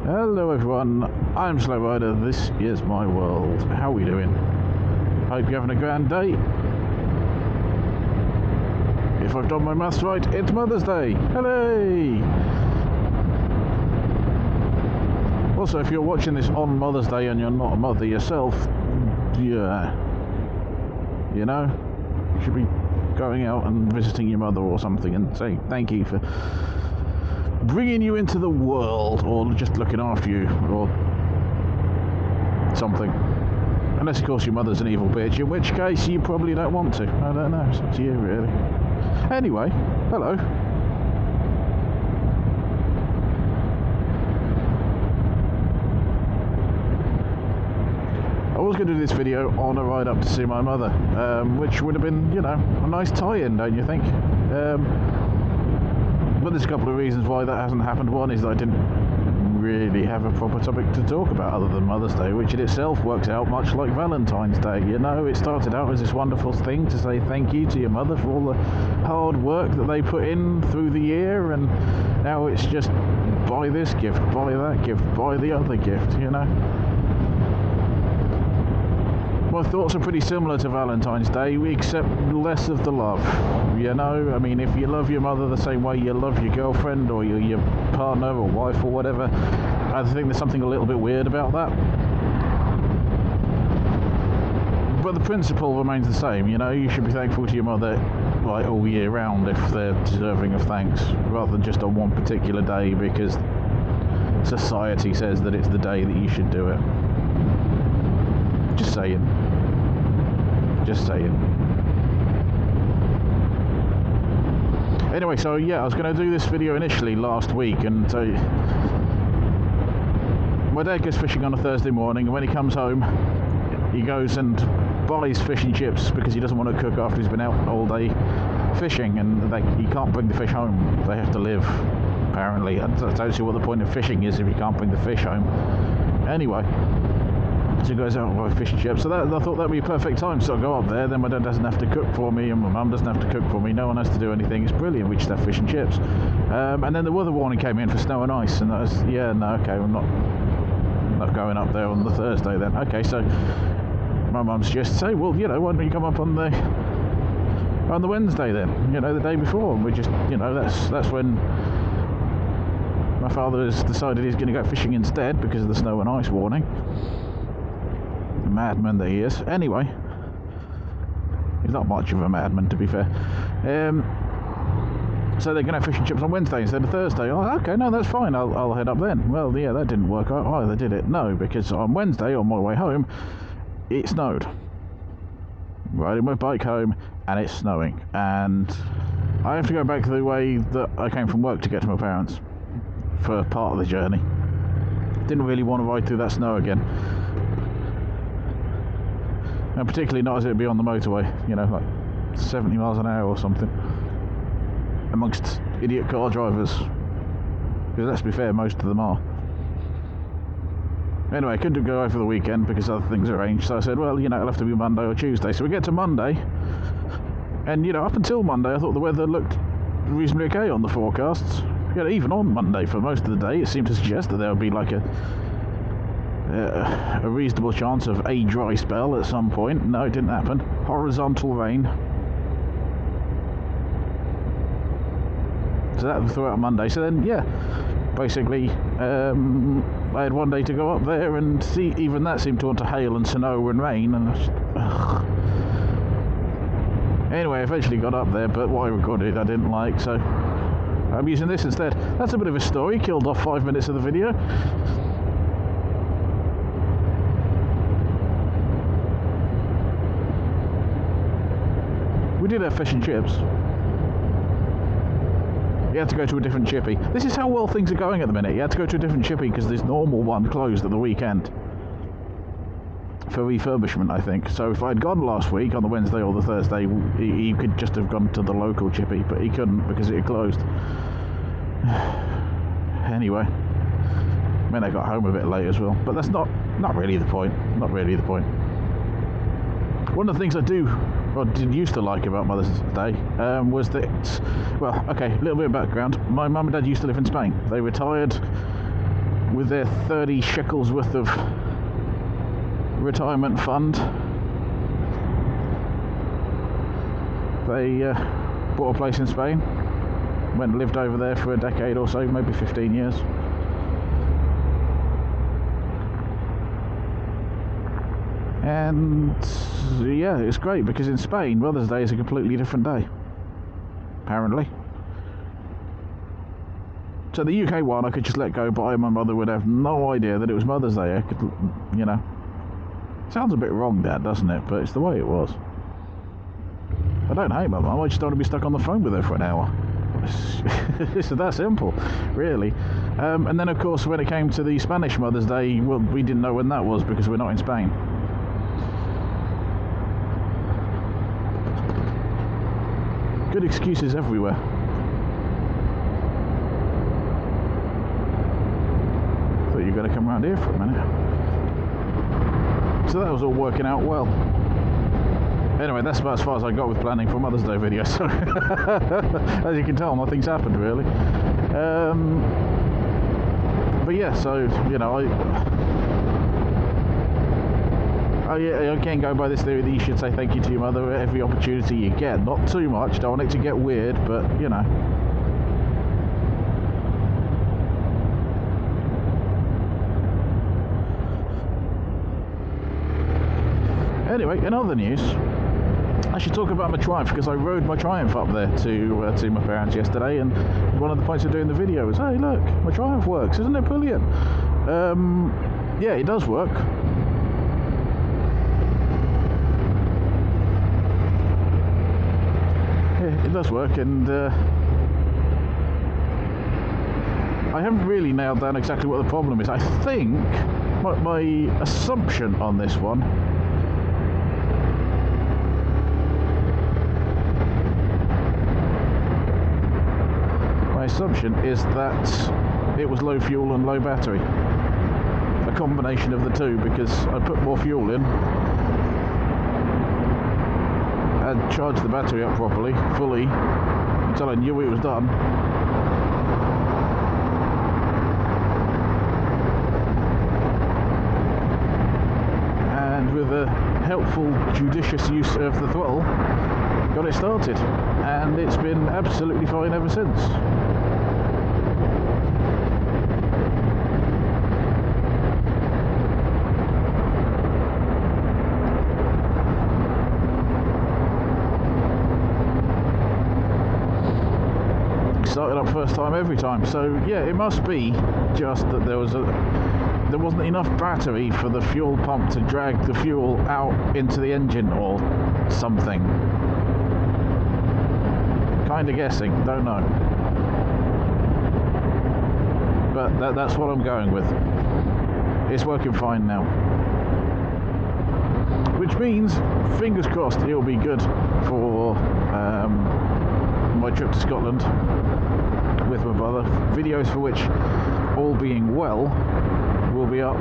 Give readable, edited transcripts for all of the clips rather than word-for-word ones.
Hello everyone, I'm Slow Rider, this is my world. How are we doing? Hope you're having a grand day. If I've done my maths right, it's Mother's Day. Hooray! Also, if you're watching this on Mother's Day and you're not a mother yourself, yeah, you know, you should be going out and visiting your mother or something and saying thank you for bringing you into the world, or just looking after you, or something. Unless, of course, your mother's an evil bitch, in which case you probably don't want to. I don't know, it's up to you, really. Anyway, hello. I was going to do this video on a ride up to see my mother, which would have been, you know, a nice tie-in, don't you think? But there's a couple of reasons why that hasn't happened. One is that I didn't really have a proper topic to talk about other than Mother's Day, which in itself works out much like Valentine's Day. You know, it started out as this wonderful thing to say thank you to your mother for all the hard work that they put in through the year, and now it's just buy this gift, buy that gift, buy the other gift, you know. My thoughts are pretty similar to Valentine's Day, except less of the love, you know. I mean, if you love your mother the same way you love your girlfriend or your partner or wife or whatever, I think there's something a little bit weird about that. But the principle remains the same, you know. You should be thankful to your mother like all year round if they're deserving of thanks, rather than just on one particular day because society says that it's the day that you should do it. Just saying. Just saying. Anyway, so yeah, I was going to do this video initially last week, and so my dad goes fishing on a Thursday morning, and when he comes home, he goes and buys fish and chips because he doesn't want to cook after he's been out all day fishing, and he can't bring the fish home. They have to live, apparently. I don't see what the point of fishing is if you can't bring the fish home. Anyway. So he goes out and buys fish and chips. So I thought that would be a perfect time. So I go up there, then my dad doesn't have to cook for me, and my mum doesn't have to cook for me. No one has to do anything. It's brilliant. We just have fish and chips. And then the weather warning came in for snow and ice, and I was, yeah, no, okay, I'm not going up there on the Thursday then. Okay, so my mum suggests, say, well, you know, why don't you come up on the Wednesday then? You know, the day before. And we just, you know, that's when my father has decided he's going to go fishing instead because of the snow and ice warning. Madman that he is. Anyway, he's not much of a madman, to be fair. So they're going to have fish and chips on Wednesday instead of Thursday. Oh, okay, no, that's fine. I'll head up then. Well, yeah, that didn't work out either, did it? No, because on Wednesday, on my way home, it snowed. Riding my bike home, and it's snowing. And I have to go back the way that I came from work to get to my parents for part of the journey. Didn't really want to ride through that snow again. And particularly not as it would be on the motorway, you know, like 70 miles an hour or something, amongst idiot car drivers, because let's be fair, most of them are. Anyway, I couldn't go over the weekend because other things arranged, so I said, well, you know, it'll have to be Monday or Tuesday. So we get to Monday, and, you know, up until Monday, I thought the weather looked reasonably okay on the forecasts. You know, even on Monday, for most of the day, it seemed to suggest that there would be like a reasonable chance of a dry spell at some point. No, it didn't happen. Horizontal rain. So that throughout Monday. So then, yeah, basically, I had one day to go up there and see. Even that seemed to want to hail and snow and rain. And anyway, I eventually got up there, but what I recorded I didn't like, so I'm using this instead. That's a bit of a story. Killed off 5 minutes of the video. We did have fish and chips. You had to go to a different chippy. This is how well things are going at the minute. You had to go to a different chippy because this normal one closed at the weekend for refurbishment, I think. So if I'd gone last week on the Wednesday or the Thursday, he could just have gone to the local chippy, but he couldn't because it had closed. Anyway, I mean, I got home a bit late as well, but that's not really the point. Not really the point. One of the things I used to like about Mother's Day was that, well, okay, a little bit of background. My mum and dad used to live in Spain. They retired with their 30 shekels worth of retirement fund. They bought a place in Spain, went and lived over there for a decade or so, maybe 15 years. And yeah, it's great because in Spain, Mother's Day is a completely different day, apparently. So the UK one I could just let go by, my mother would have no idea that it was Mother's Day. I could, you know. Sounds a bit wrong, Dad, doesn't it? But it's the way it was. I don't hate my mum, I just don't want to be stuck on the phone with her for an hour. It's that simple, really. And then, of course, when it came to the Spanish Mother's Day, well, we didn't know when that was because we're not in Spain. Good excuses everywhere. Thought you were going to come around here for a minute. So that was all working out well. Anyway, that's about as far as I got with planning for Mother's Day video. So as you can tell, nothing's happened really. But yeah, so you know, I can't go by this theory that you should say thank you to your mother at every opportunity you get. Not too much. Don't want it to get weird, but you know. Anyway, in other news, I should talk about my Triumph because I rode my Triumph up there to my parents yesterday, and one of the points of doing the video was, hey look, my Triumph works, isn't it brilliant? Yeah, it does work. Yeah, it does work, and I haven't really nailed down exactly what the problem is. I think my assumption on this one is that it was low fuel and low battery, a combination of the two, because I put more fuel in and charged the battery up properly, fully, until I knew it was done, and with a helpful, judicious use of the throttle, got it started, and it's been absolutely fine ever since. Started up first time every time, so yeah, it must be just that there wasn't enough battery for the fuel pump to drag the fuel out into the engine or something. Kind of guessing, don't know, but that's what I'm going with. It's working fine now, which means, fingers crossed, it'll be good for my trip to Scotland with my brother, videos for which, all being well, will be up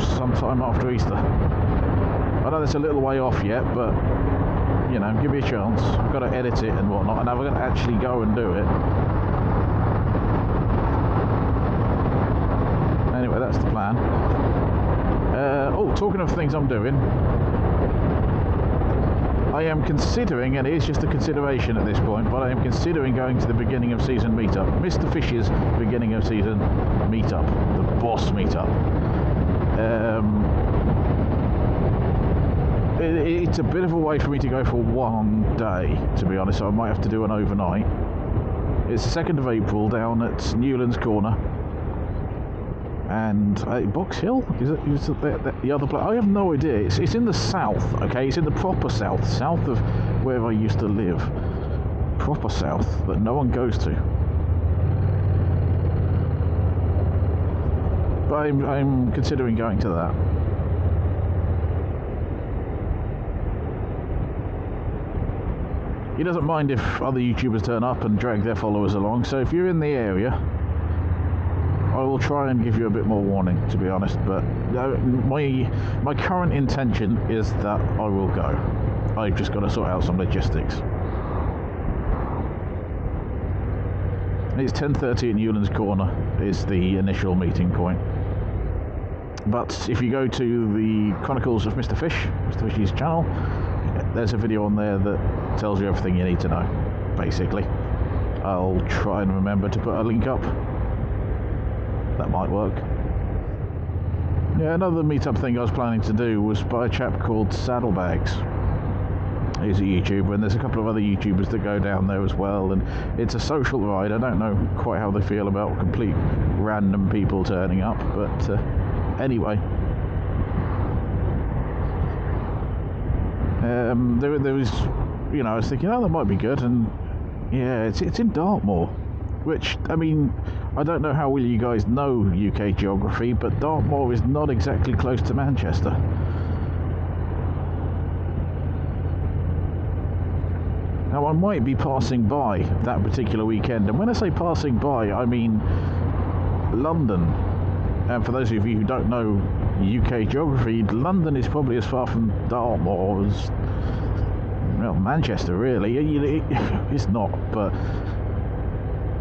sometime after Easter. I know that's a little way off yet, but you know, give me a chance. I've got to edit it and whatnot, and I've got to actually go and do it. Anyway, that's the plan. Oh, talking of things I'm doing, I am considering, and it is just a consideration at this point, but I am considering going to the beginning of season meetup. Mr. Fish's beginning of season meetup. The boss meetup. It's a bit of a way for me to go for one day, to be honest, so I might have to do an overnight. It's the 2nd of April down at Newlands Corner. And Box Hill? Is it the other place? I have no idea. It's in the south, okay? It's in the proper south of where I used to live. Proper south that no one goes to. But I'm considering going to that. He doesn't mind if other YouTubers turn up and drag their followers along, so if you're in the area, I will try and give you a bit more warning, to be honest, but my current intention is that I will go. I've just got to sort out some logistics. It's 10:30 at Newlands Corner is the initial meeting point. But if you go to the Chronicles of Mr. Fishy's channel, there's a video on there that tells you everything you need to know, basically. I'll try and remember to put a link up. That might work. Yeah, another meetup thing I was planning to do was by a chap called Saddlebags. He's a YouTuber, and there's a couple of other YouTubers that go down there as well, and it's a social ride. I don't know quite how they feel about complete random people turning up, but anyway. There was, you know, I was thinking, oh, that might be good, and yeah, it's in Dartmoor, which, I mean, I don't know how well you guys know UK geography, but Dartmoor is not exactly close to Manchester. Now, I might be passing by that particular weekend, and when I say passing by, I mean London. And for those of you who don't know UK geography, London is probably as far from Dartmoor as, well, Manchester, really. It's not, but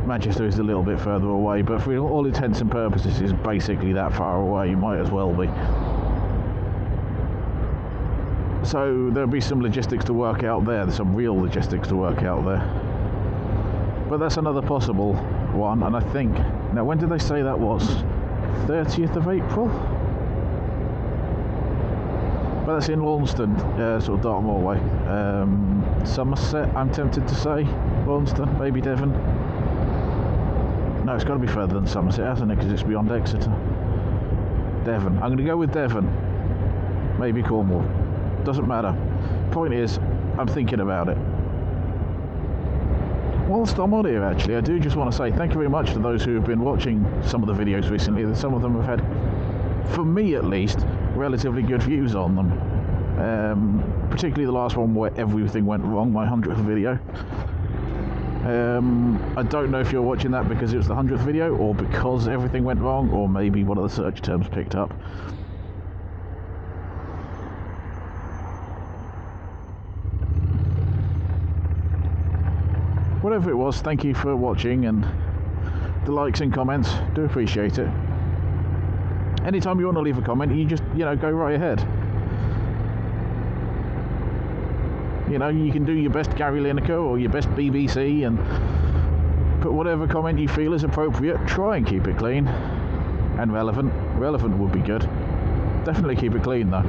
Manchester is a little bit further away, but for all intents and purposes, it's basically that far away. You might as well be. So there'll be some logistics to work out there. There's some real logistics to work out there. But that's another possible one, and I think... Now, when did they say that was? 30th of April? But that's in Launceston, sort of Dartmoor way. Somerset, I'm tempted to say. Launceston, maybe Devon. No, it's got to be further than Somerset, hasn't it? Because it's beyond Exeter. Devon. I'm going to go with Devon. Maybe Cornwall. Doesn't matter. Point is, I'm thinking about it. Whilst I'm on here, actually, I do just want to say thank you very much to those who have been watching some of the videos recently. Some of them have had, for me at least, relatively good views on them. Particularly the last one where everything went wrong, my 100th video. I don't know if you're watching that because it was the 100th video, or because everything went wrong, or maybe one of the search terms picked up. Whatever it was, thank you for watching, and the likes and comments, do appreciate it. Anytime you want to leave a comment, you just, you know, go right ahead. You know, you can do your best Gary Lineker or your best BBC and put whatever comment you feel is appropriate. Try and keep it clean and relevant. Relevant would be good. Definitely keep it clean though.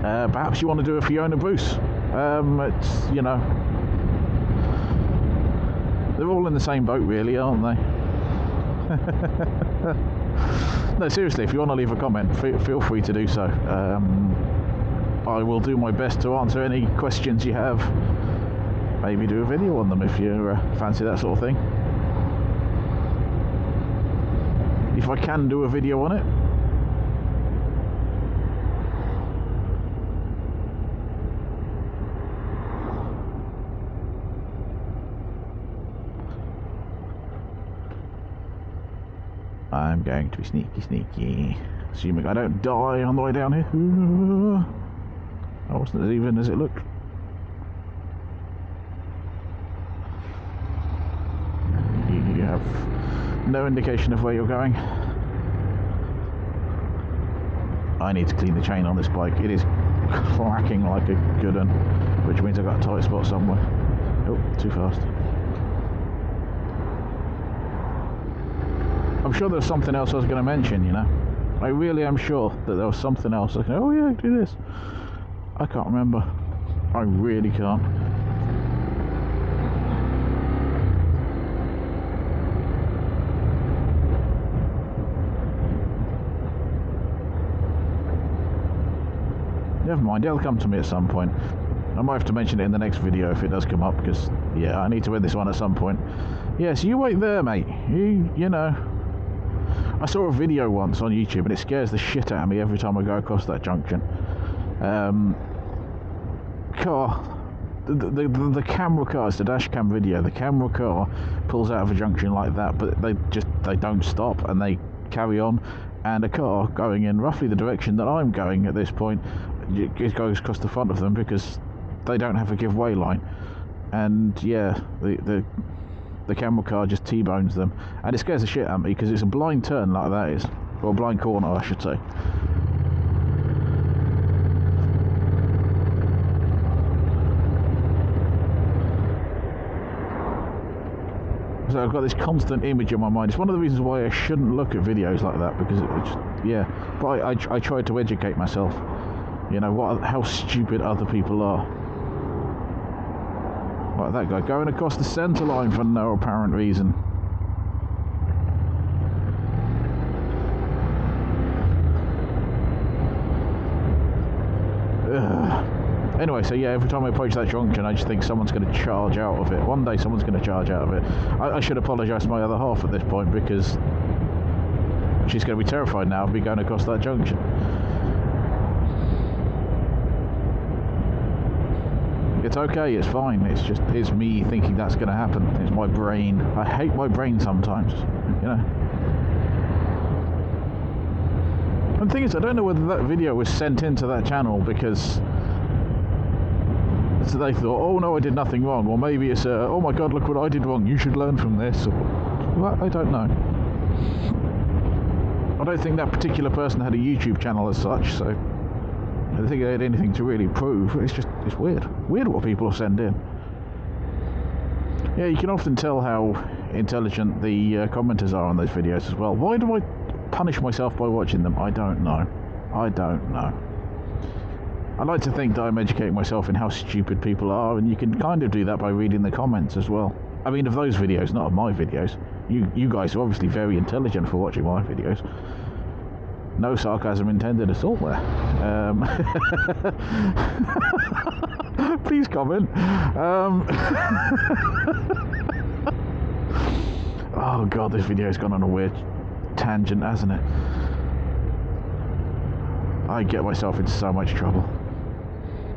Perhaps you want to do a Fiona Bruce. It's, you know, they're all in the same boat really, aren't they? No, seriously, if you want to leave a comment, feel free to do so. I will do my best to answer any questions you have. Maybe do a video on them if you fancy that sort of thing. If I can do a video on it. I'm going to be sneaky, assuming I don't die on the way down here. I wasn't as even as it looked. You have no indication of where you're going. I need to clean the chain on this bike. It is clacking like a good one, which means I've got a tight spot somewhere. Oh, too fast. I'm sure there's something else I was going to mention, you know. I really am sure that there was something else. I can, oh yeah, do this. I can't remember. I really can't. Never mind, it'll come to me at some point. I might have to mention it in the next video if it does come up, because, yeah, I need to win this one at some point. Yes, you wait there, mate. You know. I saw a video once on YouTube, and it scares the shit out of me every time I go across that junction. The camera car, it's the dash cam video, the camera car pulls out of a junction like that, but they don't stop and they carry on, and a car going in roughly the direction that I'm going at this point, it goes across the front of them because they don't have a give way line. And yeah, the camera car just T-bones them, and it scares the shit out of me because it's a blind turn like that is, or a blind corner I should say. So I've got this constant image in my mind. It's one of the reasons why I shouldn't look at videos like that, because yeah. But I tried to educate myself. You know how stupid other people are. Like that guy going across the centre line for no apparent reason. Ugh. Anyway, so yeah, every time I approach that junction, I just think someone's going to charge out of it. One day someone's going to charge out of it. I should apologise to my other half at this point, because she's going to be terrified now of me going across that junction. It's okay, it's fine. It's me thinking that's going to happen. It's my brain. I hate my brain sometimes, you know. And the thing is, I don't know whether that video was sent into that channel because so they thought, oh no, I did nothing wrong, or maybe it's oh my god, look what I did wrong, you should learn from this, or well, I don't know. I don't think that particular person had a YouTube channel as such, so I don't think they had anything to really prove. It's weird what people send in. Yeah, you can often tell how intelligent the commenters are on those videos as well. Why do I punish myself by watching them? I don't know. I like to think that I'm educating myself in how stupid people are, and you can kind of do that by reading the comments as well. I mean, of those videos, not of my videos. You guys are obviously very intelligent for watching my videos. No sarcasm intended at all there. Please comment. Oh god, this video's gone on a weird tangent, hasn't it? I get myself into so much trouble.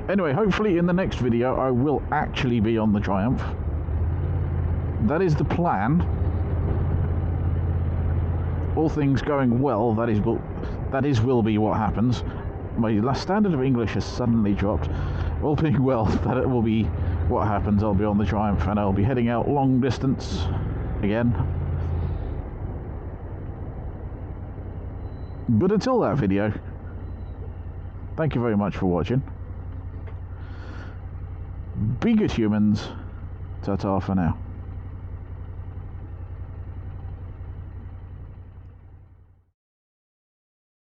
Anyway, hopefully in the next video I will actually be on the Triumph. That is the plan. All things going well, that will be what happens. My last standard of English has suddenly dropped. All being well, that will be what happens. I'll be on the Triumph and I'll be heading out long distance again. But until that video, thank you very much for watching. Be good humans. Ta-ta for now.